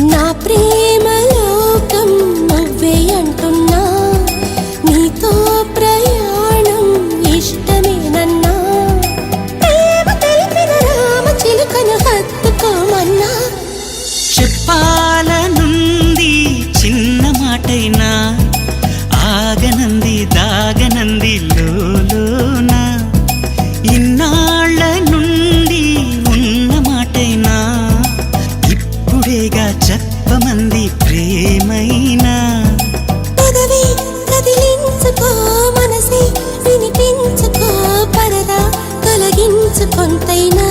నా ప్రేమ లోకం నువ్వే అంటున్నా, నీతో ప్రయాణం ఇష్టమేనన్నా, ప్రేమ తెలిపిన రామ చిలుకను హత్తుకోమన్నా. చెప్పాలనుంది చిన్న మాటైనా, ఆగనంది దాగనంది లోలోన, ఇన్నాళ్ళ నుండి ఉన్న మాటైనా, ఇప్పుడేగా చెప్పమంది ప్రేమైనా. పెదవి కదిలించుకో, మనసే వినిపించుకో, పరదా తొలగించు కొంతైనా.